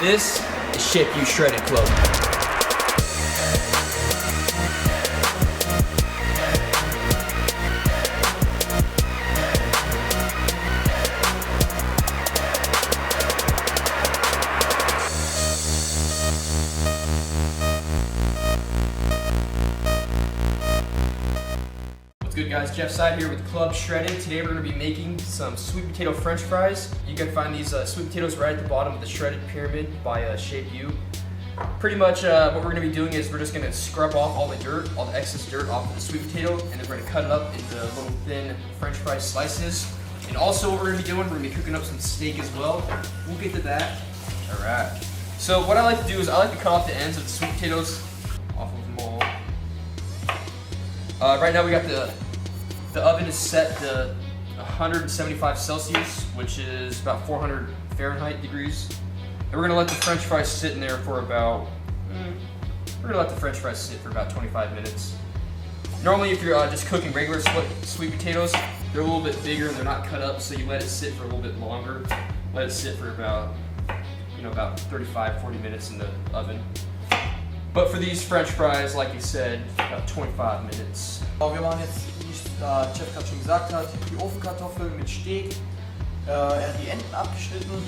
This is Shapeyou Shredded Club. What's good, guys? Jeff Seid here with Club Shredded. Today we're going to be making some sweet potato french fries. You can find these sweet potatoes right at the bottom of the shredded pyramid by Shapeyou. Pretty much what we're going to be doing is we're just going to scrub off all the dirt, all the excess dirt off of the sweet potato, and then we're going to cut it up into little thin french fry slices. And also what we're going to be doing, we're going to be cooking up some steak as well. We'll get to that. Alright. So what I like to do is I like to cut off the ends of the sweet potatoes off of them all. Right now we got the oven is set to 175 Celsius, which is about 400 Fahrenheit degrees. And we're gonna let the french fries sit in there for about, we're gonna let the french fries sit for about 25 minutes. Normally if you're just cooking regular sweet potatoes, they're a little bit bigger and they're not cut up, so you let it sit for a little bit longer. Let it sit for about, about 35-40 minutes in the oven. But for these french fries, like you said, about 25 minutes. Wir machen jetzt, wie Jeff gerade schon gesagt hat, die Ofenkartoffeln mit Steak. Er hat die Enden abgeschnitten.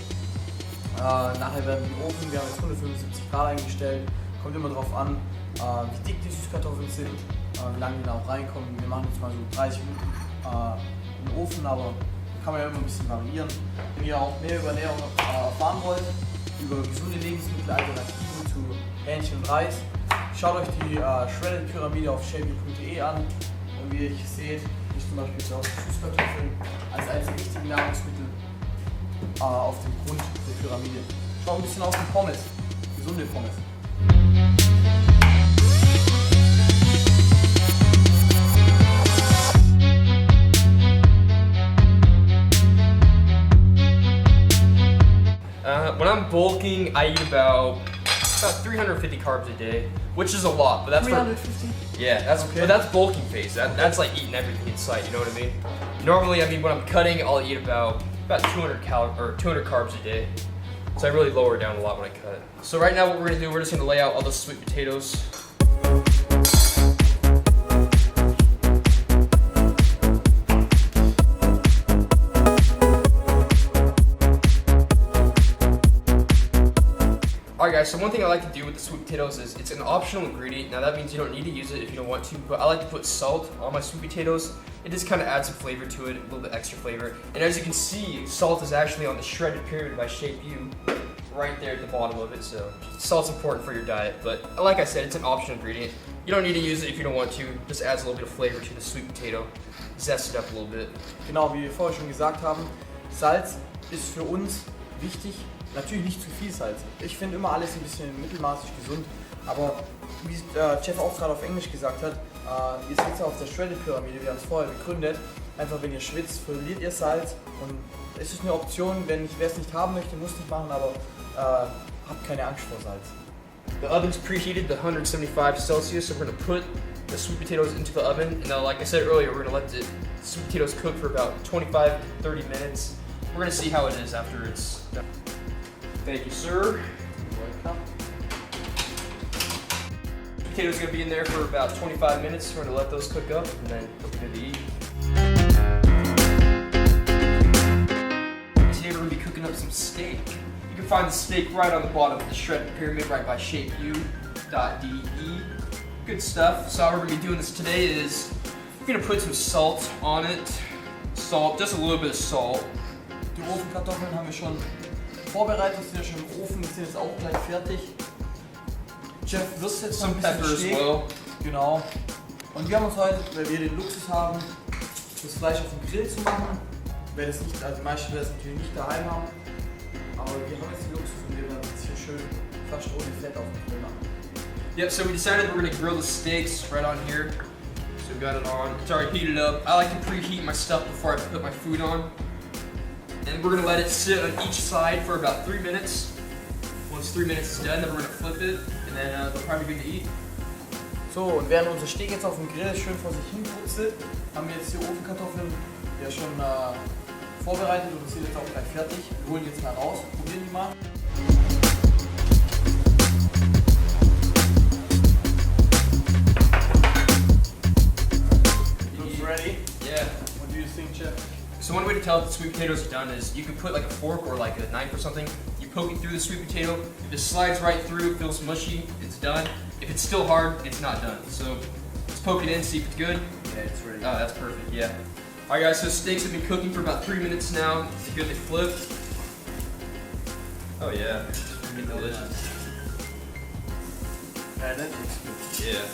Nachher werden die Ofen, wir haben jetzt 175 Grad eingestellt. Kommt immer darauf an, wie dick die Süßkartoffeln sind, wie lange die da auch reinkommen. Wir machen jetzt mal so 30 Minuten im Ofen, aber kann man ja immer ein bisschen variieren. Wenn ihr auch mehr über Ernährung erfahren wollt, über gesunde Lebensmittel, Alternativen zu Hähnchen und Reis, schaut euch die Shredded-Pyramide auf shapeyou.de an. Und wie ihr seht, ist zum Beispiel auch Süßkartoffeln als eines der wichtigen Nahrungsmittel auf dem Grund der Pyramide. Schaut ein bisschen auf die Pommes, gesunde Pommes. When I'm bulking, I eat about 350 carbs a day, which is a lot, but that's 350? But that's bulking phase. That's like eating everything in sight. You know what I mean? Normally, when I'm cutting, I'll eat about 200 carbs a day. So I really lower down a lot when I cut. So right now, what we're gonna do, we're just gonna lay out all the sweet potatoes. Alright guys, so one thing I like to do with the sweet potatoes is it's an optional ingredient. Now that means you don't need to use it if you don't want to, but I like to put salt on my sweet potatoes. It just kind of adds some flavor to it, a little bit extra flavor. And as you can see, salt is actually on the shredded pyramid by Shapeyou, right there at the bottom of it. So salt's important for your diet, but like I said, it's an optional ingredient. You don't need to use it if you don't want to. It just adds a little bit of flavor to the sweet potato. Zest it up a little bit. Genau, wie wir vorher schon gesagt haben, Salz ist für uns wichtig. Natürlich nicht zu viel Salz. Ich finde immer alles ein bisschen mittelmaßig gesund, aber wie Jeff auch gerade auf Englisch gesagt hat, ihr seht ja auf der Shredded-Pyramide, wir haben es vorher begründet, einfach wenn ihr schwitzt, verliert ihr Salz und es ist eine Option, wer es nicht haben möchte, muss nicht machen, aber habt keine Angst vor Salz. The oven's preheated to 175 Celsius, so we're going to put the sweet potatoes into the oven, and now like I said earlier, we're going to let the sweet potatoes cook for about 25-30 minutes. We're going to see how it is after it's done. Thank you, sir. Welcome. Potatoes gonna be in there for about 25 minutes. We're gonna let those cook up and then we're gonna eat. Today we're gonna be cooking up some steak. You can find the steak right on the bottom of the shredded pyramid, right by Shapeyou.de. Good stuff. So how we're gonna be doing this today is we're gonna put some salt on it. Salt, just a little bit of salt. Die Ofenkartoffeln haben wir schon vorbereitet, sind ja schon im Ofen, die sind jetzt auch gleich fertig. Jeff würzt jetzt noch ein bisschen Steak. Well. Genau. Und wir haben uns heute, weil wir den Luxus haben, das Fleisch auf dem Grill zu machen. Wer das nicht, also die meisten werden es natürlich nicht daheim haben. Aber wir haben jetzt den Luxus und wir werden es hier schön fast ohne Fett auf dem Grill machen. Yep, so we decided we're gonna grill the steaks right on here. So we got it on. It's already heated up. I like to preheat my stuff before I put my food on. And we're gonna let it sit on each side for about 3 minutes. Once 3 minutes is done, then we're gonna flip it, and then they'll probably be good to eat. So, und während unser Steak jetzt auf dem Grill schön vor sich hin brutzelt, haben wir jetzt die Ofenkartoffeln ja schon vorbereitet und das sind jetzt auch gleich fertig. Wir holen die jetzt mal raus, probieren die mal. So one way to tell if the sweet potatoes are done is you can put like a fork or like a knife or something, you poke it through the sweet potato, if it slides right through, it feels mushy, it's done. If it's still hard, it's not done. So let's poke it in, see if it's good. Yeah, it's ready. Oh, that's perfect, yeah. Alright guys, so steaks have been cooking for about 3 minutes now. It's good to flip. Oh yeah, it's freaking delicious. Yeah, that looks good. Yeah.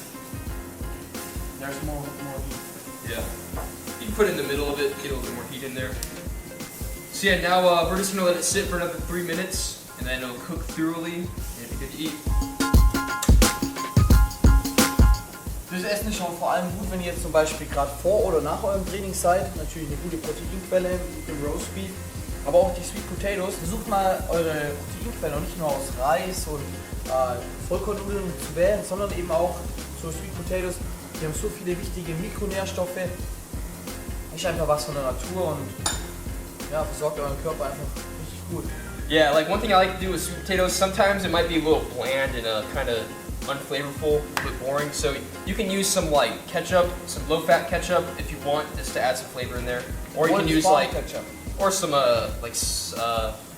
There's more heat. Yeah. You can put it in the middle of it, get a little bit more heat in there. So yeah, now we're just gonna let it sit for another 3 minutes, and then it'll cook thoroughly, and it'll be good to eat. Fürs Essen ist schon vor allem gut, wenn ihr jetzt zum Beispiel gerade vor oder nach eurem Training seid. Natürlich eine gute Proteinquelle mit dem Roast Beef. Aber auch die Sweet Potatoes. Versucht mal eure Proteinquellen auch nicht nur aus Reis und Vollkornnudeln zu wählen, sondern eben auch so Sweet Potatoes. Die haben so viele wichtige Mikronährstoffe. Ist einfach was von der Natur und ja, versorgt euren Körper einfach richtig gut. Yeah, like one thing I like to do with sweet potatoes, sometimes it might be a little bland and kind of unflavorful, a bit boring. So you can use some like ketchup, some low-fat ketchup if you want, just to add some flavor in there. Or you can use like ketchup. Or some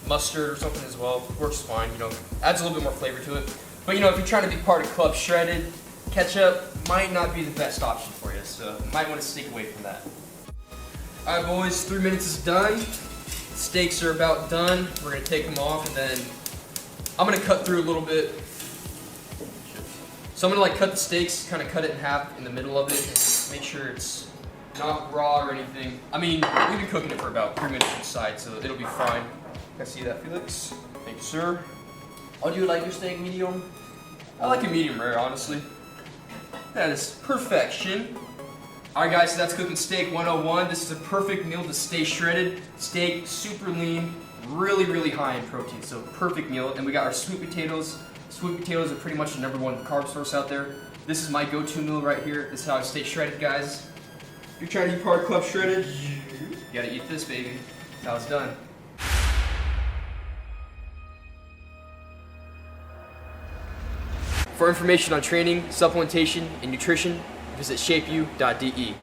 mustard or something as well. Works fine, you know, adds a little bit more flavor to it. But you know, if you're trying to be part of Club Shredded, ketchup might not be the best option for you, so you might want to stick away from that. Alright boys, 3 minutes is done. Steaks are about done. We're going to take them off and then I'm going to cut through a little bit. So I'm going to like cut the steaks, kind of cut it in half in the middle of it, and make sure it's not raw or anything. I mean, we've been cooking it for about 3 minutes each side, so it'll be fine. Can I see that, Felix? Thank you, sir. How do you like your steak? Medium? I like it medium rare, honestly. That is perfection. Alright guys, so that's cooking steak 101. This is a perfect meal to stay shredded. Steak, super lean, really, really high in protein, so perfect meal. And we got our sweet potatoes. Sweet potatoes are pretty much the #1 carb source out there. This is my go-to meal right here. This is how I stay shredded, guys. If you're trying to be part of Club Shredded, you gotta eat this, baby. That's how it's done. For information on training, supplementation, and nutrition, visit shapeyou.de.